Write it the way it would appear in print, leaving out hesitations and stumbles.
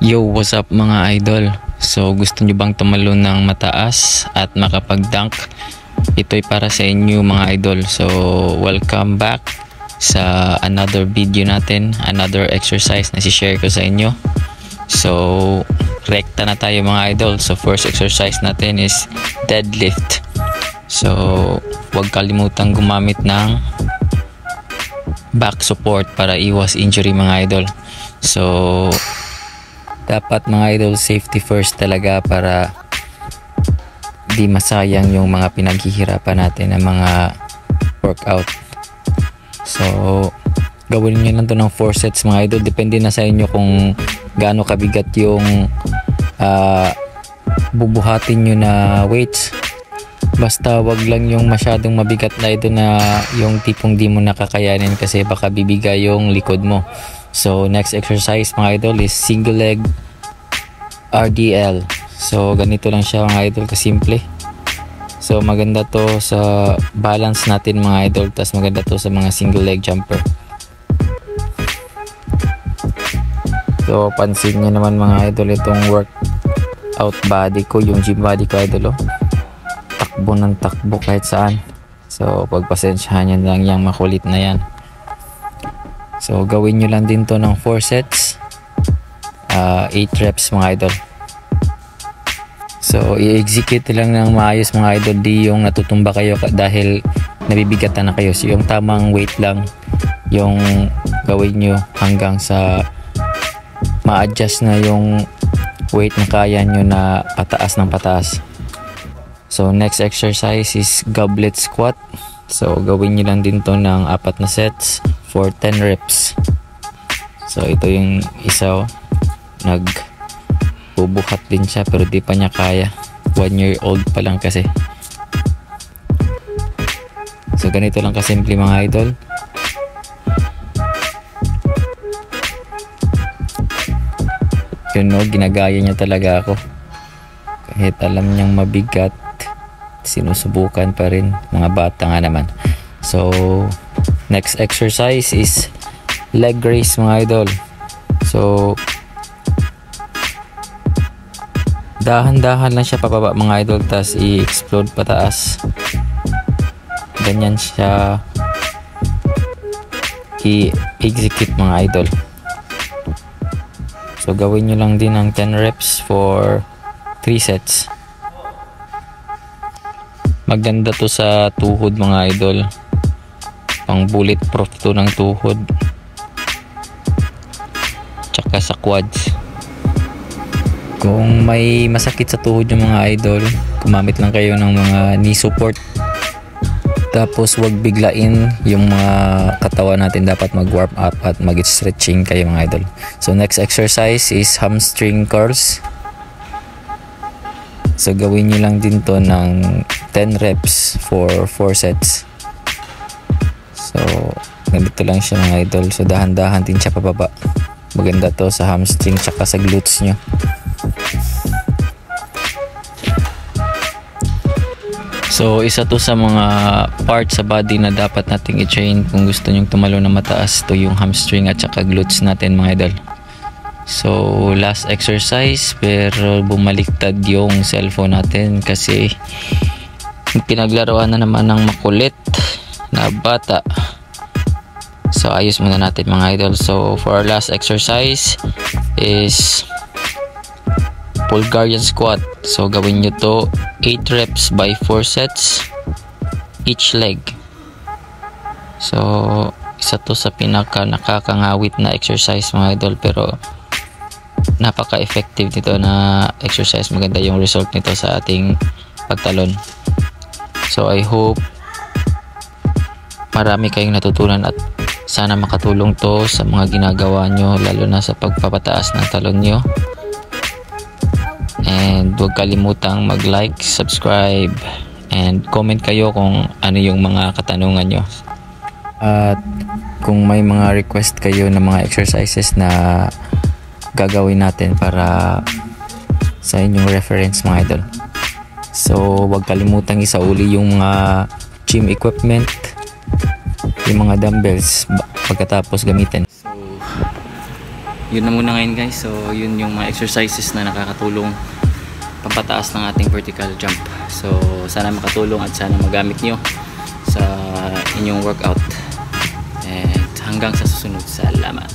Yo, what's up mga idol? So gusto nyo bang tumalon ng mataas at makapag-dunk? Ito'y para sa inyo mga idol. So welcome back sa another video natin, another exercise na si-share ko sa inyo. So rekta na tayo mga idol. So first exercise natin is deadlift. So huwag kalimutang gumamit ng back support para iwas injury mga idol. So dapat mga idol, safety first talaga para di masayang yung mga pinaghihirapan natin ng mga workout. So gawin nyo lang to ng 4 sets mga idol. Depende na sa inyo kung gaano kabigat yung bubuhatin nyo na weights. Basta wag lang yung masyadong mabigat na ito na yung tipong di mo nakakayanin kasi baka bibigay yung likod mo. So next exercise mga idol is single leg RDL. So ganito lang siya mga idol, kasimple. So maganda to sa balance natin mga idol, tas maganda to sa mga single leg jumper. So pansin nyo naman mga idol itong workout body ko, yung gym body ko idol, oh. Takbo ng takbo kahit saan. So pagpasensyahan nyo lang yung makulit na yan. So gawin nyo lang din to ng 4 sets, 8 reps mga idol. So i-execute lang ng maayos mga idol, di yung natutumba kayo dahil nabibigatan na kayo. So yung tamang weight lang yung gawin nyo hanggang sa ma-adjust na yung weight na kaya nyo na pataas ng pataas. So next exercise is goblet squat. So gawin nyo lang din to ng 4 na sets for 10 reps. So ito yung isa, nagbubuhat din siya pero di pa niya kaya. 1 year old pa lang kasi. So ganito lang kasimple mga idol. Yun no, ginagaya niya talaga ako. Kahit alam niyang mabigat, sinusubukan pa rin. Mga bata nga naman. So next exercise is leg raise mga idol. So dahan-dahan lang siya pababa mga idol, tas i-explode pataas. Ganyan siya i-execute mga idol. So gawin nyo lang din ng 10 reps for 3 sets. Maganda to sa tuhod mga idol, pang bulletproof to ng tuhod tsaka sa quads. Kung may masakit sa tuhod yung mga idol, gumamit lang kayo ng mga knee support. Tapos wag biglain yung mga katawan natin, dapat mag warm up at mag stretching kayo mga idol. So next exercise is hamstring curls. So gawin nyo lang din to ng 10 reps for 4 sets. So ganito lang siya mga idol. So dahan-dahan din siya pababa. Maganda to sa hamstring tsaka sa glutes nyo. So isa to sa mga parts sa body na dapat nating i-train kung gusto nyong tumalo na mataas, to yung hamstring at saka glutes natin mga idol. So last exercise, pero bumaliktad yung cellphone natin kasi pinaglaruan na naman ng makulit na bata. So ayos muna natin mga idol. So for our last exercise is Bulgarian squat. So gawin nyo to 8 reps by 4 sets each leg. So isa to sa pinaka nakakangawit na exercise mga idol, pero napaka effective nito na exercise. Maganda yung result nito sa ating pagtalon. So I hope marami kayong natutunan at sana makatulong to sa mga ginagawa nyo, lalo na sa pagpapataas ng talon nyo. And huwag kalimutang mag-like, subscribe, and comment kayo kung ano yung mga katanungan nyo. At kung may mga request kayo ng mga exercises na gagawin natin para sa inyong reference mga idol. So huwag kalimutang isauli yung mga gym equipment, yung mga dumbbells pagkatapos gamitin. So yun na muna ngayon guys. So yun yung mga exercises na nakakatulong pampataas ng ating vertical jump. So sana makatulong at sana magamit nyo sa inyong workout. And hanggang sa susunod, salamat.